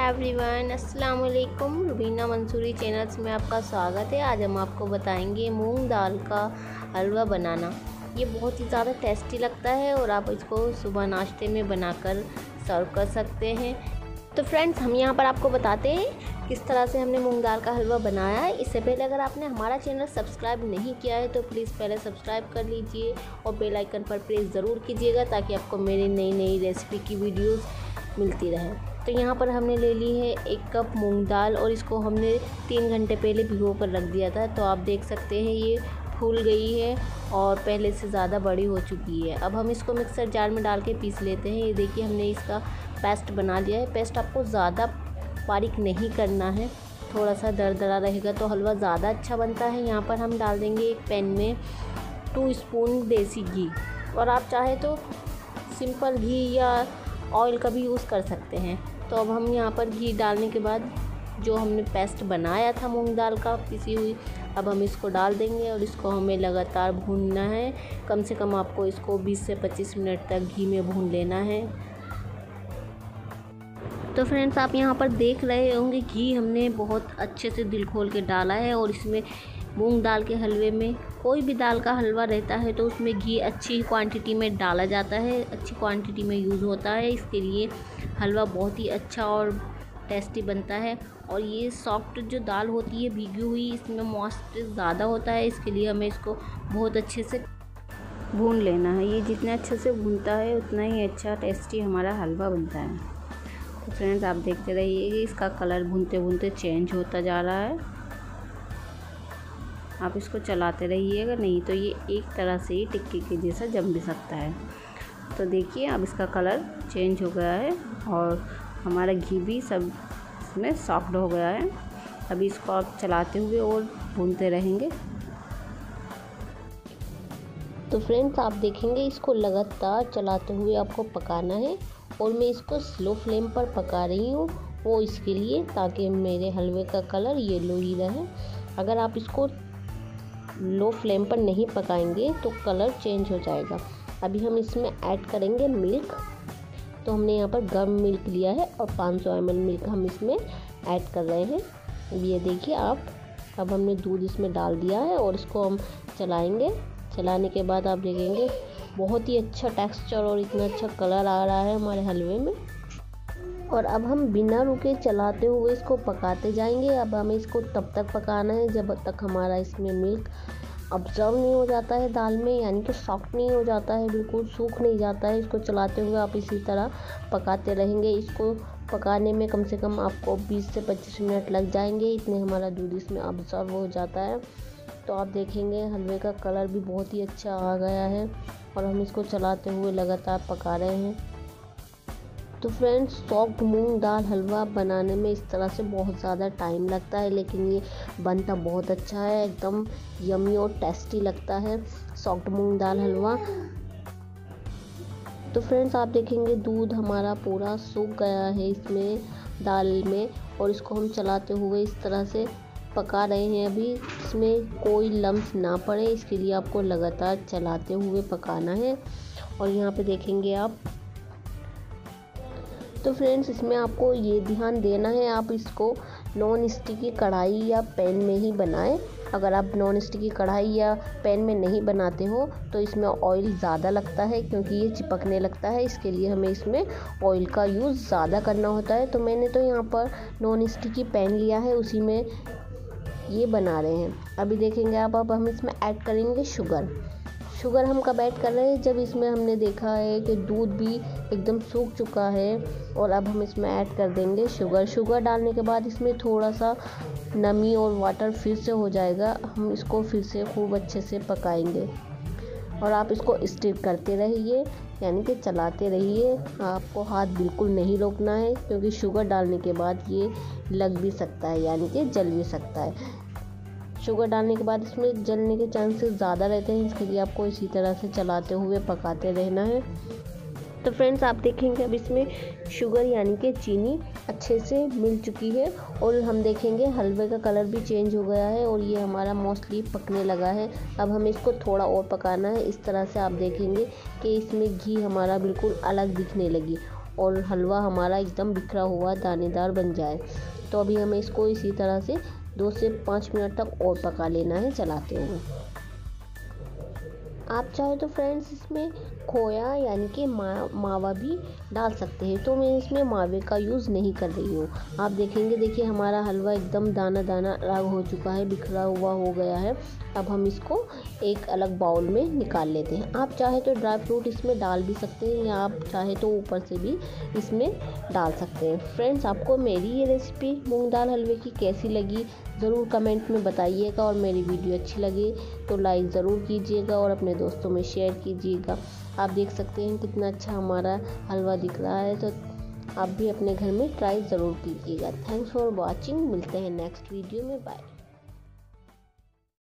Everyone, अस्सलाम वालेकुम। Rubina Mansuri channels में आपका स्वागत है। आज हम आपको बताएंगे मूंग दाल का हलवा बनाना। ये बहुत ही ज़्यादा टेस्टी लगता है और आप इसको सुबह नाश्ते में बनाकर सर्व कर सकते हैं। तो फ्रेंड्स, हम यहाँ पर आपको बताते हैं किस तरह से हमने मूंग दाल का हलवा बनाया है। इससे पहले अगर आपने हमारा चैनल सब्सक्राइब नहीं किया है तो प्लीज़ पहले सब्सक्राइब कर लीजिए और बेल आइकन पर प्रेस ज़रूर कीजिएगा ताकि आपको मेरी नई नई रेसिपी की वीडियोस मिलती रहे। तो यहाँ पर हमने ले ली है 1 कप मूंग दाल और इसको हमने 3 घंटे पहले भिगो कर रख दिया था। तो आप देख सकते हैं ये फूल गई है और पहले से ज़्यादा बड़ी हो चुकी है। अब हम इसको मिक्सर जार में डाल के पीस लेते हैं। ये देखिए हमने इसका पेस्ट बना लिया है। पेस्ट आपको ज़्यादा बारीक नहीं करना है, थोड़ा सा दरदरा रहेगा तो हलवा ज़्यादा अच्छा बनता है। यहाँ पर हम डाल देंगे एक पैन में 2 स्पून देसी घी, और आप चाहे तो सिंपल घी या ऑयल का भी यूज़ कर सकते हैं। तो अब हम यहाँ पर घी डालने के बाद जो हमने पेस्ट बनाया था मूंग दाल का पिसी हुई, अब हम इसको डाल देंगे और इसको हमें लगातार भूनना है। कम से कम आपको इसको 20 से 25 मिनट तक घी में भून लेना है। तो फ्रेंड्स, आप यहाँ पर देख रहे होंगे घी हमने बहुत अच्छे से दिल खोल के डाला है। और इसमें मूंग दाल के हलवे में, कोई भी दाल का हलवा रहता है तो उसमें घी अच्छी क्वांटिटी में डाला जाता है, अच्छी क्वांटिटी में यूज़ होता है। इसके लिए हलवा बहुत ही अच्छा और टेस्टी बनता है। और ये सॉफ्ट जो दाल होती है भीगी हुई, इसमें मॉइस्चर ज़्यादा होता है, इसके लिए हमें इसको बहुत अच्छे से भून लेना है। ये जितना अच्छे से भूनता है उतना ही अच्छा टेस्टी हमारा हलवा बनता है। तो फ्रेंड्स, आप देखते रहिए कि इसका कलर भूनते भूनते चेंज होता जा रहा है। आप इसको चलाते रहिएगा, नहीं तो ये एक तरह से ही टिक्की के जैसा जम भी सकता है। तो देखिए अब इसका कलर चेंज हो गया है और हमारा घी भी सब इसमें सॉफ्ट हो गया है। अभी इसको आप चलाते हुए और भूनते रहेंगे। तो फ्रेंड्स, आप देखेंगे इसको लगातार चलाते हुए आपको पकाना है। और मैं इसको स्लो फ्लेम पर पका रही हूँ, वो इसके लिए ताकि मेरे हलवे का कलर येलो ही रहे। अगर आप इसको लो फ्लेम पर नहीं पकाएंगे तो कलर चेंज हो जाएगा। अभी हम इसमें ऐड करेंगे मिल्क। तो हमने यहाँ पर गर्म मिल्क लिया है और 500 ml मिल्क हम इसमें ऐड कर रहे हैं। ये देखिए आप, अब हमने दूध इसमें डाल दिया है और इसको हम चलाएंगे। चलाने के बाद आप देखेंगे बहुत ही अच्छा टेक्सचर और इतना अच्छा कलर आ रहा है हमारे हलवे में। और अब हम बिना रुके चलाते हुए इसको पकाते जाएंगे। अब हमें इसको तब तक पकाना है जब तक हमारा इसमें मिल्क अब्जर्व नहीं हो जाता है दाल में, यानी कि सॉफ्ट नहीं हो जाता है, बिल्कुल सूख नहीं जाता है। इसको चलाते हुए आप इसी तरह पकाते रहेंगे। इसको पकाने में कम से कम आपको 20 से 25 मिनट लग जाएंगे, इतने हमारा दूध इसमें अब्जर्व हो जाता है। तो आप देखेंगे हलवे का कलर भी बहुत ही अच्छा आ गया है और हम इसको चलाते हुए लगातार पका रहे हैं। तो फ्रेंड्स, सॉफ्ट मूंग दाल हलवा बनाने में इस तरह से बहुत ज़्यादा टाइम लगता है, लेकिन ये बनता बहुत अच्छा है, एकदम यम्मी और टेस्टी लगता है सॉफ्ट मूंग दाल हलवा। तो फ्रेंड्स, आप देखेंगे दूध हमारा पूरा सूख गया है इसमें दाल में, और इसको हम चलाते हुए इस तरह से पका रहे हैं। अभी इसमें कोई लम्स ना पड़े, इसके लिए आपको लगातार चलाते हुए पकाना है। और यहाँ पे देखेंगे आप, तो फ्रेंड्स, इसमें आपको ये ध्यान देना है आप इसको नॉन स्टिकी कढ़ाई या पैन में ही बनाएं। अगर आप नॉन स्टिकी कढ़ाई या पैन में नहीं बनाते हो तो इसमें ऑयल ज़्यादा लगता है, क्योंकि ये चिपकने लगता है। इसके लिए हमें इसमें ऑयल का यूज़ ज़्यादा करना होता है। तो मैंने तो यहाँ पर नॉन स्टिकी पैन लिया है, उसी में ये बना रहे हैं। अभी देखेंगे आप, अब हम इसमें ऐड करेंगे शुगर हम कब ऐड कर रहे हैं, जब इसमें हमने देखा है कि दूध भी एकदम सूख चुका है। और अब हम इसमें ऐड कर देंगे शुगर डालने के बाद इसमें थोड़ा सा नमी और वाटर फिर से हो जाएगा। हम इसको फिर से खूब अच्छे से पकाएंगे और आप इसको स्टिर करते रहिए, यानी कि चलाते रहिए। आपको हाथ बिल्कुल नहीं रोकना है, क्योंकि शुगर डालने के बाद ये लग भी सकता है, यानी कि जल भी सकता है। शुगर डालने के बाद इसमें जलने के चांसेस ज़्यादा रहते हैं, इसके लिए आपको इसी तरह से चलाते हुए पकाते रहना है। तो फ्रेंड्स, आप देखेंगे अब इसमें शुगर यानी कि चीनी अच्छे से मिल चुकी है और हम देखेंगे हलवे का कलर भी चेंज हो गया है और ये हमारा मोस्टली पकने लगा है। अब हमें इसको थोड़ा और पकाना है। इस तरह से आप देखेंगे कि इसमें घी हमारा बिल्कुल अलग दिखने लगी और हलवा हमारा एकदम बिखरा हुआ दानेदार बन जाए। तो अभी हमें इसको इसी तरह से 2 से 5 मिनट तक और पका लेना है चलाते हुए। आप चाहे तो फ्रेंड्स इसमें खोया यानी कि मावा भी डाल सकते हैं, तो मैं इसमें मावे का यूज़ नहीं कर रही हूँ। आप देखेंगे, देखिए हमारा हलवा एकदम दाना दाना अलग हो चुका है, बिखरा हुआ हो गया है। अब हम इसको एक अलग बाउल में निकाल लेते हैं। आप चाहे तो ड्राई फ्रूट इसमें डाल भी सकते हैं या आप चाहे तो ऊपर से भी इसमें डाल सकते हैं। फ्रेंड्स, आपको मेरी ये रेसिपी मूंग दाल हलवे की कैसी लगी ज़रूर कमेंट में बताइएगा, और मेरी वीडियो अच्छी लगे तो लाइक ज़रूर कीजिएगा और अपने दोस्तों में शेयर कीजिएगा। आप देख सकते हैं कितना अच्छा हमारा हलवा दिख रहा है, तो आप भी अपने घर में ट्राई ज़रूर कीजिएगा। Thanks for watching. मिलते हैं नेक्स्ट वीडियो में। बाय।